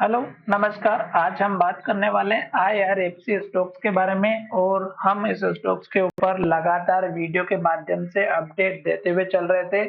Hello, नमस्कार। आज हम बात करने वाले हैं आईआरएफसी स्टॉक्स के बारे में और हम इस स्टॉक्स के ऊपर लगातार वीडियो के माध्यम से अपडेट देते हुए चल रहे थे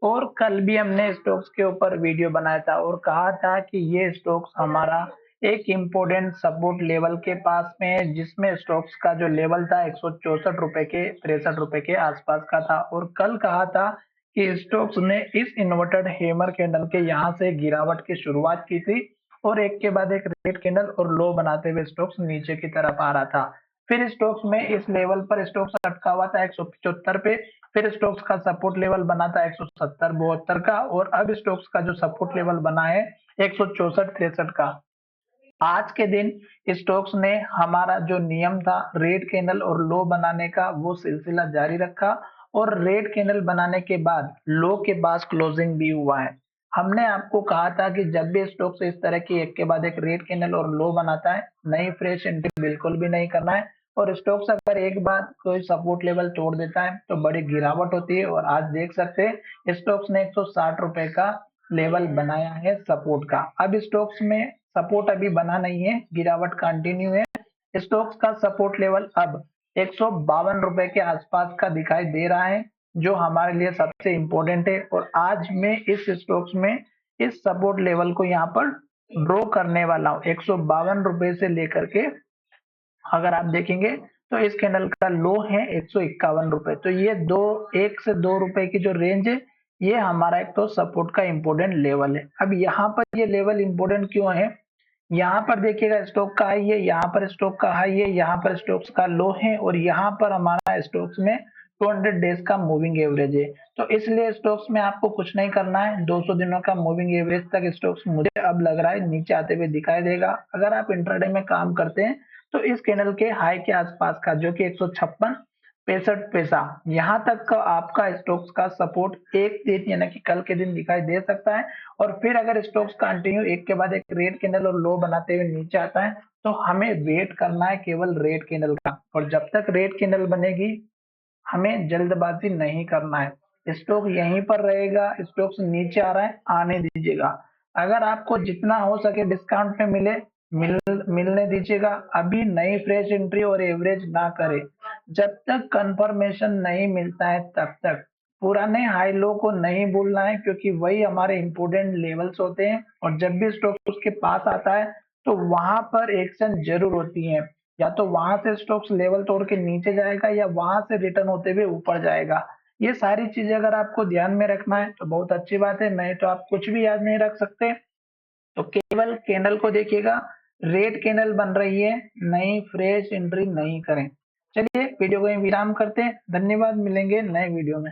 और कल भी हमने स्टॉक्स के ऊपर वीडियो बनाया था और कहा था कि ये स्टॉक्स हमारा एक इम्पोर्टेंट सपोर्ट लेवल के पास में है, जिसमें स्टॉक्स का जो लेवल था 164 रुपए के 63 रुपए के आसपास का था और कल कहा था कि स्टॉक्स ने इस इन्वर्टेड हैमर कैंडल के यहाँ से गिरावट की शुरुआत की थी और एक के बाद एक रेड कैंडल और लो बनाते हुए स्टॉक्स नीचे की तरफ आ रहा था। फिर स्टॉक्स में इस लेवल पर स्टॉक्स अटका हुआ था 175 पे। फिर स्टॉक्स का सपोर्ट लेवल बना था 170 72 का और अब स्टॉक्स का जो सपोर्ट लेवल बना है 164 63 का। आज के दिन स्टोक्स ने हमारा जो नियम था रेड कैंडल और लो बनाने का वो सिलसिला जारी रखा और रेड कैंडल बनाने के बाद लो के पास क्लोजिंग भी हुआ है। हमने आपको कहा था कि जब भी स्टॉक्स इस तरह की एक के बाद एक रेड कैंडल और लो बनाता है नई फ्रेश एंट्री बिल्कुल भी नहीं करना है और स्टॉक्स अगर एक बार कोई सपोर्ट लेवल तोड़ देता है तो बड़ी गिरावट होती है और आज देख सकते हैं स्टॉक्स ने 160 रुपए का लेवल बनाया है सपोर्ट का। अब स्टॉक्स में सपोर्ट अभी बना नहीं है, गिरावट कंटिन्यू है। स्टॉक्स का सपोर्ट लेवल अब 152 रुपए के आसपास का दिखाई दे रहा है, जो हमारे लिए सबसे इंपॉर्टेंट है और आज मैं इस स्टॉक्स में इस सपोर्ट लेवल को यहाँ पर ड्रॉ करने वाला हूँ 152 रुपए से लेकर के। अगर आप देखेंगे तो इस कैंडल का लो है 151 रुपए, तो ये दो 1 से 2 रुपए की जो रेंज है ये हमारा एक तो सपोर्ट का इंपॉर्टेंट लेवल है। अब यहाँ पर ये लेवल इंपॉर्टेंट क्यों है? यहाँ पर देखिएगा स्टॉक का हाई है, यहाँ पर स्टॉक का हाई है, यहाँ पर स्टॉक्स का लो है और यहाँ पर हमारा स्टॉक्स में 200 डेज का मूविंग एवरेज है। तो इसलिए स्टॉक्स में आपको कुछ नहीं करना है, 200 दिनों का मूविंग एवरेज तक स्टॉक्स मुझे अब लग रहा है नीचे आते हुए दिखाई देगा। अगर आप इंट्राडे में काम करते हैं तो इस कैंडल के हाई के आसपास का जो कि 156.65 पैसा यहाँ तक का आपका स्टॉक्स का सपोर्ट एक दिन यानी कि कल के दिन दिखाई दे सकता है और फिर अगर स्टॉक्स कंटिन्यू एक के बाद एक रेड कैंडल और लो बनाते हुए नीचे आता है तो हमें वेट करना है केवल रेड कैंडल का और जब तक रेड कैंडल बनेगी हमें जल्दबाजी नहीं करना है। स्टॉक यहीं पर रहेगा, स्टॉक्स नीचे आ रहा है आने दीजिएगा। अगर आपको जितना हो सके डिस्काउंट में मिलने दीजिएगा। अभी नई फ्रेश एंट्री और एवरेज ना करें जब तक कंफर्मेशन नहीं मिलता है तब तक। पुराने हाई लो को नहीं भूलना है क्योंकि वही हमारे इंपोर्टेंट लेवल्स होते हैं और जब भी स्टॉक उसके पास आता है तो वहां पर एक्शन जरूर होती है। या तो वहां से स्टॉक्स लेवल तोड़ के नीचे जाएगा या वहां से रिटर्न होते हुए ऊपर जाएगा। ये सारी चीजें अगर आपको ध्यान में रखना है तो बहुत अच्छी बात है, नहीं तो आप कुछ भी याद नहीं रख सकते। तो केवल कैंडल को देखिएगा, रेड कैंडल बन रही है, नई फ्रेश एंट्री नहीं करें। चलिए वीडियो को यहीं विराम करते हैं। धन्यवाद, मिलेंगे नए वीडियो में।